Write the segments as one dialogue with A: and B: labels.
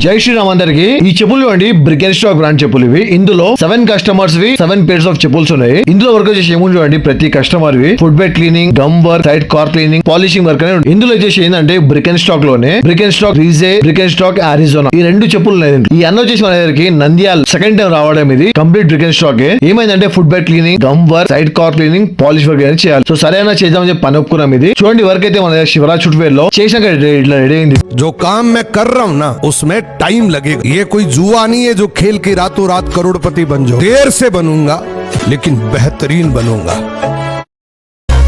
A: జై శ్రీరామ్ అందరికి. ఈ చెప్పులు అండి బ్రిక్ అండ్ స్టాక్ బ్రాండ్ చెప్పులు ఇవి. ఇందులో 7 కస్టమర్స్ వి 7 pairs ఆఫ్ చెప్పుల్స్ ఉన్నాయి. ఇందులో వర్క్ వచ్చేసి ఏముంది చూడండి, ప్రతి కస్టమర్ వి foot bed cleaning, gum work, side car cleaning, polishing work అనేది ఇందులో వచ్చేసి ఏంటంటే బ్రిక్ అండ్ స్టాక్ లోనే బ్రిక్ అండ్ స్టాక్ రీజే, బ్రిక్ అండ్ స్టాక్ అరిజోనా ఈ 2 చెప్పులు ఉన్నాయి. ఈ అన్న వచ్చేసి మన దగ్గరికి నంద్యాల సెకండ్ టైం రావడం ఇది కంప్లీట్ బ్రిక్ అండ్ స్టాక్. ఏమైందంటే foot bed cleaning, gum work, side car cleaning, polish work అనేది చేయాలి. సో సరైన చేద్దామని చెప్పి పని ఒప్పుకున్నాం. ఇది చూడండి వర్క్ అయితే మన దగ్గర శివరాజ్ ఫుట్వేర్ లో చేసాక ఇట్లా రెడీ అయింది.
B: जो काम मैं कर रहा हूँ ना उसमें टाइम लगेगा. ये कोई जुआ नहीं है जो खेल के रातों रात करोड़पति बन जाओ. देर से बनूंगा लेकिन बेहतरीन बनूंगा.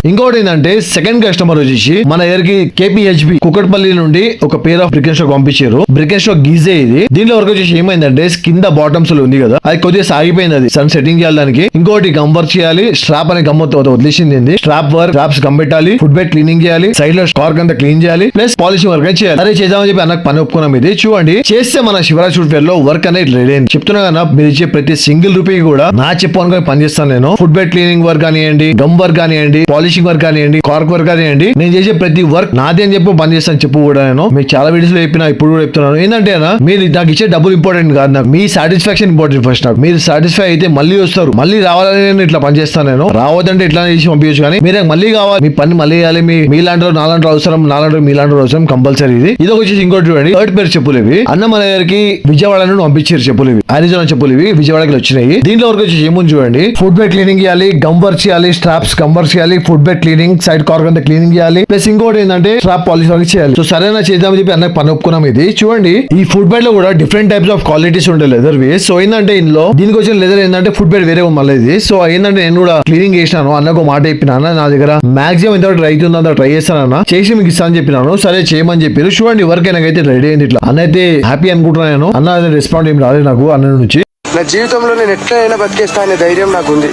A: ఇంకోటి ఏంటంటే సెకండ్ కస్టమర్ వచ్చేసి మన దగ్గరికి కేపీహెచ్బి కుకట్పల్లి నుండి ఒక pair of brick and stock పంపించారు. బ్రిక్ అండ్ స్టాక్ గీజే ఇది. దీనిలో వరకు వచ్చేసి ఏమైందంటే కింద బాటమ్స్ లో ఉంది కదా, అది కొద్దిగా సాగిపోయింది. అది సన్ సెట్టింగ్ చేయాలి. దానికి ఇంకోటి గమ్ వర్క్ చేయాలి. స్ట్రాప్ అనే గమ్ వదిలేసింది. స్ట్రాప్ వర్క్, స్ట్రాప్స్ గమ్ పెట్టాలి, ఫుట్ బెడ్ క్లీనింగ్ చేయాలి, సైడ్ లో స్టాక్ అంతా క్లీన్ చేయాలి, ప్లస్ పాలిషింగ్ వర్క్ చేయాలి. అరే చేద్దామని చెప్పి అన్నకు పని ఒప్పుకున్నాం. ఇది చూడండి చేస్తే మన శివరాజ్ ఫుట్వేర్ లో వర్క్ అనేది రెడీ అయింది. చెప్తున్నా కదా, మీరు ఇచ్చే ప్రతి సింగిల్ రూపీ కూడా నా చెప్పు అనుకుని పనిచేస్తాను నేను. ఫుట్ బెడ్ క్లీనింగ్ వర్క్ కానివ్వండి, గమ్ వర్క్ కానివ్వండి, పాలిషింగ్ వర్క్ కానివ్వండి, కార్క్ వర్క్ కానివ్వండి, నేను చేసే ప్రతి వర్క్ నాది అని చెప్పి పని చేస్తాను చెప్పు కూడా. నేను మీకు చాలా వీడియోస్ లో చెప్పినా, ఇప్పుడు కూడా చెప్తున్నాను. ఏంటంటే మీరు నాకు ఇచ్చే డబ్బులు ఇంపార్టెంట్ కాదు, నాకు మీ సాటిస్ఫాక్షన్ ఇంపార్టెంట్. ఫస్ట్ నాకు మీరు సాటిస్ఫై అయితే మళ్ళీ వస్తారు. మళ్ళీ రావాలని నేను ఇట్లా పని చేస్తాను. నేను రావద్దంటే ఇట్లా చేసి పంపించచ్చు, కానీ మీరు మళ్ళీ కావాలి, మీ పని మళ్ళీ చేయాలి. మీలాంటి నాలాంటి అవసరం, నాలాంటి మీలాంటి అవసరం కంపల్సరీ. ఇది వచ్చేసి ఇంకోటి చూడండి, థర్డ్ పేరు చెప్పులు ఇవి. అన్న మన దగ్గరికి విజయవాడ నుండి పంపించారు చెప్పులు ఇవి. అరిజోనా చెప్పులు ఇవి విజయవాడకి వచ్చినాయి. దీంట్లో వరకు వచ్చేసి ఏముంది చూడండి, ఫుట్ బెడ్ క్లీనింగ్ చేయాలి, గమ్ వర్క్ చేయాలి, స్ట్రాప్స్ గమ్ వర్క్ చేయాలి, foot bed cleaning, side cork అంతా క్లీనింగ్ చేయాలి, ప్లస్ ఇంకోటి ఏంటంటే స్ట్రాప్ పాలిష్ వర్క్ చేయాలి. సో సరైన చేద్దామని చెప్పి అన్నకు పని ఒప్పుకున్నాం. ఇది చూడండి, ఈ ఫుట్ బెడ్ లో కూడా డిఫరెంట్ టైప్స్ ఆఫ్ క్వాలిటీస్ ఉంటాయి లెదర్ వి. సో ఏంటంటే ఇందులో దీనికి వచ్చిన లెదర్ ఏంటంటే ఫుట్ బెడ్ వేరే మళ్ళీ ఇది. సో ఏంటంటే నేను కూడా క్లీనింగ్ చేసినాను. అన్నకు మాట చెప్పిన, అన్న నా దగ్గర మాక్సిమం ఎంతవరకు ట్రై అవుతుందో ట్రై చేస్తానన్న, చేసి మీకు ఇస్తాను చెప్పినాను. సరే చేయమని చెప్పారు. చూడండి వర్క్ నాకైతే రెడీ అయింది. ఇట్లా అన్న అయితే హ్యాపీ అనుకుంటున్నాను. అన్న రెస్పాండ్ ఏం రాలేదు నాకు అన్న నుంచి.
C: నా జీవితంలో నేను ఎట్లయినా బతికేస్తా అనే ధైర్యం నాకు ఉంది.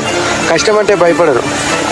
C: కష్టం అంటే భయపడను.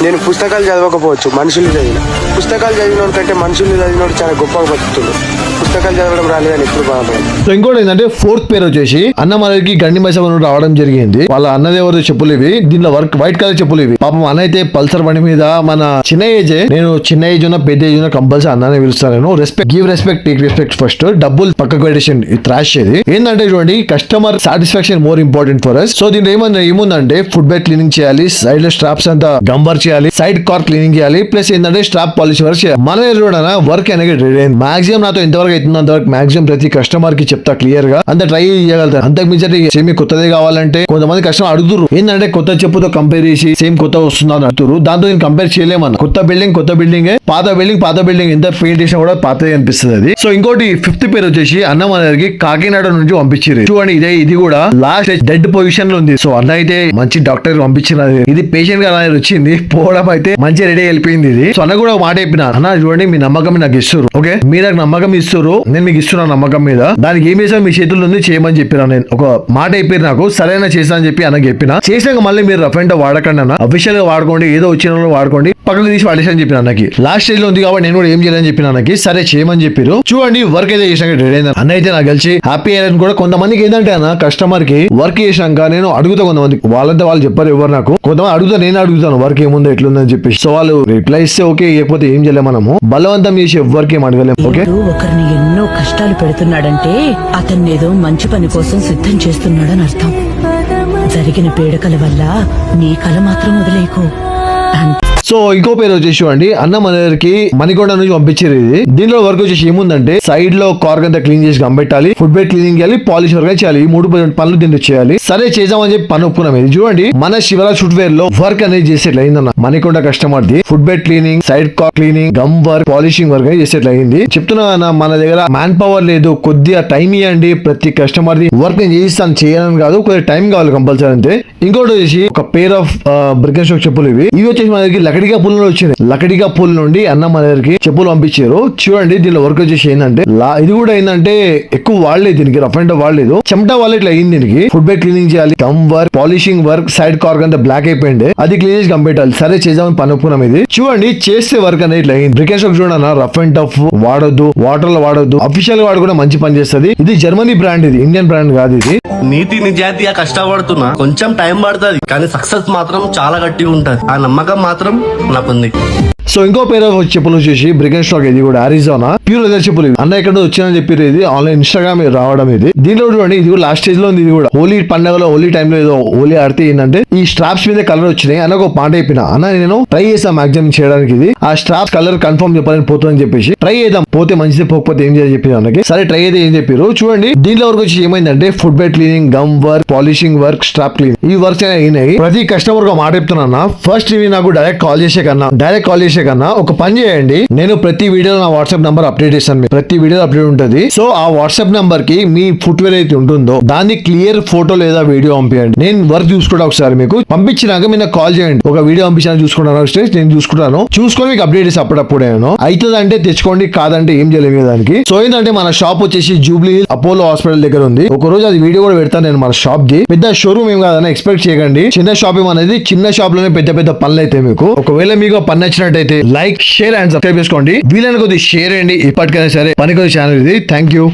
C: నేను పుస్తకాలు చదవకపోవచ్చు, మనుషులు చదివిన. పుస్తకాలు చదివినోడు కంటే మనుషులు చదివినోడు చాలా గొప్పగా బతుకుతుంది. పుస్తకాలు చదవడం రాలేదని ఎప్పుడు బాధపడదు.
A: సో ఇంకోటి ఏంటంటే ఫోర్త్ పేరు వచ్చేసి అన్న మనకి గండి మైసమ్మ నుండి రావడం జరిగింది. వాళ్ళ అన్నది ఎవరు చెప్పులు ఇవి. దీనిలో వర్క్ వైట్ కలర్ చెప్పులు ఇవి. పాపం అన్న అయితే పల్సర్ బండి మీద, మన చిన్న ఏజే, నేను చిన్న ఏజ్ ఉన్న పెద్ద ఏజ్ ఉన్న కంపల్సరీ అన్ననే పిలుస్తాను నేను. Respect, give respect, take respect first. డబ్బులు పక్కకు పెట్టేసి త్రాష్ ఇది. ఏంటంటే చూడండి, customer satisfaction more important for us. So దీంట్లో ఏముందంటే ఫుట్ బెడ్ క్లీనింగ్ చేయాలి, సైడ్ లో స్ట్రాప్స్ అంతా గమ్ వర్క్ చేయాలి, సైడ్ కార్ క్లీనింగ్ చేయాలి, ప్లస్ ఏంటంటే స్ట్రాప్ పాలిష్ వర్క్ చేయాలి. మన కూడా వర్క్ అనేది రెడీ అయింది. మాక్సిమం నాతో ఎంతవరకు అవుతుంది అంతవరకు మాక్సిమం ప్రతి కస్టమర్ కి చెప్తా క్లియర్ గా, అంత ట్రై చేయగలుగుతాను. అంతకు మించి సేమ్ కొత్తదే కావాలంటే కొంతమంది కస్టమర్ అడుగుతారు, ఏంటంటే కొత్త చెప్పుతో కంపేర్ చేసి సేమ్ కొత్త వస్తుందా అని అడుగుతారు. దాంతో నేను కంపేర్ చేయలేమన్నా. కొత్త బిల్డింగ్ పాత బిల్డింగ్ ఎంత పెయింట్ చేసినా కూడా పాతదే అనిపిస్తుంది అది. సో ఇంకోటి ఫిఫ్త్ పేరు వచ్చేసి అన్న మన దగ్గరికి కాకినాడ నుంచి పంపించారు. చూడండి ఇది కూడా లాస్ట్ డెడ్ పొజిషన్ లో ఉంది. సో అన్న అయితే మంచి డాక్టర్ పంపించినది. ఇది పేషెంట్ గా వచ్చింది, పోవడం అయితే మంచి రెడీ వెళ్ళిపోయింది ఇది. సో అన్న కూడా ఒక మాట చెప్పిన, అన్న చూడండి మీ నమ్మకం నాకు ఇస్తారు, ఓకే మీరు నాకు నమ్మకం ఇస్తారు, నేను మీకు ఇస్తున్నా నమ్మకం మీద. దానికి ఏం చేసా మీ చేతుల్లో ఉంది చేయమని చెప్పిన. నేను ఒక మాట చెప్పారు నాకు, సరైన చేసా అని చెప్పి అన్నకు చెప్పిన. చేసినాక మళ్ళీ మీరు రఫ్ అండ్ వాడకండి అన్న, అఫీషియల్ గా వాడుకోండి, ఏదో వచ్చిన వాడుకోండి, పక్కకు తీసి వాడేసని చెప్పిన అన్నకి. లాస్ట్ స్టేజ్ లో ఉంది కాబట్టి నేను కూడా ఏం చేయాలని చెప్పిన అన్నకి. సరే చేయమని చెప్పారు. చూడండి వర్క్ అయితే చేసినాక రెడీ అయింది. అన్న అయితే నాకు కలిసి హ్యాపీ అయ్యారని కూడా. కొంతమందికి ఏంటంటే అన్న కస్టమర్ కి వర్క్ చేసినాక నేను అడుగుతా, కొంతమంది వాళ్ళంతా వాళ్ళు చెప్పారు ఎవరు నాకు, కొంతమంది అడుగుతా, నేను అడుగుతాను వర్క్ ఏముందో ఎట్లుందని చెప్పేసి. సో వాళ్ళు రిప్లై ఇస్తే ఓకే, లేకపోతే ఏం చేయలేము. మనము బలవంతం చేసి ఎవరికి ఏం అడగలేము. ఓకే,
D: ఒకరిని ఎన్నో కష్టాలు పెడుతున్నాడంటే అతన్ని ఏదో మంచి పని కోసం సిద్ధం చేస్తున్నాడని అర్థం. జరిగిన పీడకల వల్ల నీ కల మాత్రం వదిలేకు.
A: సో ఇంకో పేరు వచ్చేసి అండి అన్న మన దగ్గరికి మణికొండ నుంచి పంపించారు. ఇది దీనిలో వర్క్ వచ్చేసి ఏముందంటే సైడ్ లో కార్క్ అంతా క్లీన్ చేసి గంపెట్టాలి, ఫుట్ బెడ్ క్లీనింగ్ చేయాలి, పాలిష్ వర్క్ చేయాలి. ఈ 3 పనులు దీంట్లో చేయాలి. సరే చేద్దామని చెప్పి పని ఒప్పుకున్నాం. ఇది చూడండి మన శివరాజ్ ఫుట్వేర్ లో వర్క్ అనేది చేసేట్లు అయిందన్న. మణికొండ కస్టమర్ ది foot bed cleaning, side car cleaning, gum work, polishing work అనేది చేసేట్లు అయింది. చెప్తున్నా మన దగ్గర మ్యాన్ పవర్ లేదు, కొద్దిగా టైం ఇవ్వండి. ప్రతి కస్టమర్ ది వర్క్ నేను చేయిస్తాను, చేయాలని కాదు, కొద్దిగా టైం కావాలి కంపల్సరీ అంతే. ఇంకోటి వచ్చేసి ఒక pair of brick and stock చెప్పులు ఇవి. ఇవి వచ్చేసి మన దగ్గర లకడిగా పూల్ నుండి వచ్చింది. లకడిగా పూల్ నుండి అన్న మన దగ్గరికి చెప్పులు పంపించారు. చూడండి దీనిలో వర్క్ వచ్చేసి ఏంటంటే ఇది కూడా ఏంటంటే ఎక్కువ వాడలేదు, దీనికి రఫ్ అండ్ వాడలేదు, చెమటా వాళ్ళ ఇట్లా అయింది. దీనికి ఫుట్ బెడ్ క్లీనింగ్ చేయాలి, gum work, polishing work, side cork అంతా బ్లాక్ అయిపోయింది, అది క్లీన్ చేసి కంపెట్టాలి. సరే చేద్దామని పని ఒప్పుకున్నాం. ఇది చూడండి చేస్తే వర్క్ అనేది ఇట్లా అయింది. బ్రిక్ అండ్ స్టాక్ చూడన్నా రఫ్ అండ్ టఫ్ వాడొద్దు, వాటర్ లో వాడొద్దు, అఫీషియల్ గా వాడుకుంటే మంచి పని చేస్తుంది. ఇది జర్మనీ బ్రాండ్, ఇది ఇండియన్ బ్రాండ్ కాదు. ఇది
E: నీతి నిజాయితీగా కష్టపడుతున్నా, కొంచెం టైం పడుతుంది కానీ సక్సెస్ మాత్రం చాలా గట్టిగా ఉంటది. ఆ నమ్మకం మాత్రం నాకుంది.
A: సో ఇంకో పేరు చెప్పులు వచ్చేసి బ్రికెన్ స్టాక్, ఇది కూడా అరిజోనా ప్యూర్ లెదర్ చెప్పులు ఇవి. అన్న ఇక్కడ వచ్చిందని చెప్పారు, ఇది ఆన్లైన్ ఇన్స్టాగ్రామ్ రావడం ఇది. దీంట్లో చూడండి ఇది కూడా లాస్ట్ స్టేజ్ లో ఉంది. ఇది కూడా హోలీ పండుగలో హోలీ టైమ్ లో ఏదో హోలీ ఆడితే ఏంటంటే ఈ స్ట్రాప్స్ మీద కలర్ వచ్చినాయి. అన్న ఒక పాట అయిపోయినా అన్న నేను ట్రై చేసాను మాక్సిమం చేయడానికి. ఇది ఆ స్ట్రాప్స్ కలర్ కన్ఫర్మ్ చెప్పాలని పోతుందని చెప్పేసి ట్రై చేద్దాం, పోతే మంచిది పోకపోతే ఏం చేయాలని చెప్పి అన్నకి. సరే ట్రై అయితే ఏం చెప్పారు చూడండి. దీంట్లో వరకు వచ్చి ఏమైందంటే foot bed cleaning, gum work, polishing work, strap cleaning ఈ వర్క్స్ అయినాయి. ప్రతి కస్టమర్ గా మాట చెప్తున్నా, ఫస్ట్ ఇవి నాకు డైరెక్ట్ కాల్ చేసే కన్నా ఒక పని చేయండి. నేను ప్రతి వీడియోలో నా వాట్సాప్ నంబర్ అప్డేట్ చేస్తాను, ప్రతి వీడియో అప్డేట్ ఉంటుంది. సో ఆ వాట్సాప్ నంబర్ కి మీ ఫుట్వేర్ అయితే ఉంటుందో దాన్ని క్లియర్ ఫోటో లేదా వీడియో పంపించండి. నేను వర్క్ చూసుకుంటా, ఒకసారి మీకు పంపించినాక మీరు కాల్ చేయండి. ఒక వీడియో పంపించాను చూసుకుంటాను, నేను చూసుకుంటాను, చూసుకొని మీకు అప్డేట్ చేసి అప్పుడప్పుడే అవుతుంది అంటే తెచ్చుకోండి, కాదంటే ఏం చేయలేము దానికి. సో ఏంటంటే మన షాప్ వచ్చేసి జూబ్లీ హిల్ అపోలో హాస్పిటల్ దగ్గర ఉంది. ఒక రోజు అది వీడియో కూడా పెడతాను నేను. మన షాప్ ది పెద్ద షోరూమ్ ఏం కాదని ఎక్స్పెక్ట్ చేయకండి. చిన్న షాప్ అనేది చిన్న షాప్ లోనే పెద్ద పెద్ద పనులు అయితే మీకు. ఒకవేళ మీకు పని నచ్చినట్టయితే లైక్, షేర్ అండ్ సబ్స్క్రైబ్ చేసుకోండి. వీలైన కొద్ది షేర్ చేయండి. ఇప్పటికైనా సరే పని కొద్ది ఛానల్ ఇది. Thank you.